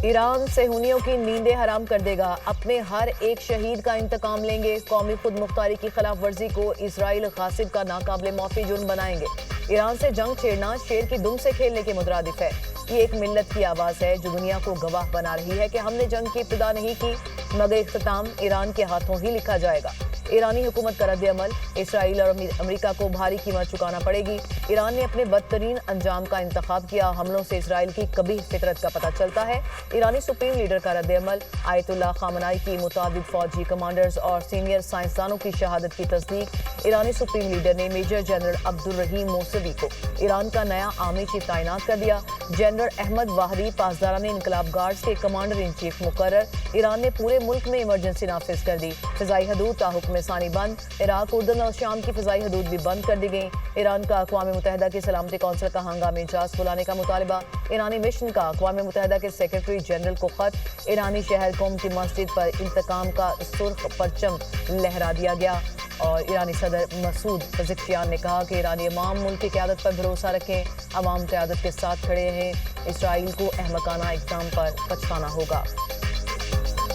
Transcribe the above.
ایران صہیونیوں کی نیندیں حرام کر دے گا، اپنے ہر ایک شہید کا انتقام لیں گے، قومی خود مختاری کی خلاف ورزی کو اسرائیل غاصب کا ناقابل معافی جرم بنائیں گے۔ ایران سے جنگ چھیڑنا شیر کی دم سے کھیلنے کے مترادف ہے۔ یہ ایک ملت کی آواز ہے جو دنیا کو گواہ بنا رہی ہے کہ ہم نے جنگ کی ابتدا نہیں کی مگر اختتام ایران کے ہاتھوں ہی لکھا جائے گا۔ ایرانی حکومت کا رد عمل، اسرائیل اور امریکہ کو بھاری قیمت چکانا پڑے گی۔ ایران نے اپنے بدترین انجام کا انتخاب کیا، حملوں سے اسرائیل کی قبیح فطرت کا پتہ چلتا ہے۔ ایرانی سپریم لیڈر کا رد عمل، آیت اللہ خامنائی کی متعدد فوجی کمانڈرز اور سینئر سائنسدانوں کی شہادت کی تصدیق۔ ایرانی سپریم لیڈر نے میجر جنرل عبدالرحیم موسوی کو ایران کا نیا آرمی چیف تعینات کر دیا۔ جنرل احمد واحدی پاسداران انقلاب گارڈز کے کمانڈر ان چیف مقرر۔ ایران نے پورے ملک میں ایمرجنسی نافذ کر دی، فضائی حدود تا حکم ثانی بند۔ عراق، اردن اور شام کی فضائی حدود بھی بند کر دی گئیں۔ ایران کا اقوام متحدہ کی سلامتی کونسل کا ہنگامی اجلاس بلانے کا مطالبہ۔ ایرانی مشن کا اقوام متحدہ کے سیکرٹری جنرل کو خط۔ ایرانی شہر قم کی مسجد پر انتقام کا سرخ پرچم لہرا دیا گیا، اور ایرانی صدر مسعود پزشکیان نے کہا کہ ایرانی عوام ملک کی قیادت پر بھروسہ رکھیں، عوام قیادت کے ساتھ کھڑے ہیں، اسرائیل کو احمقانہ اقدام پر پچھتانا ہوگا۔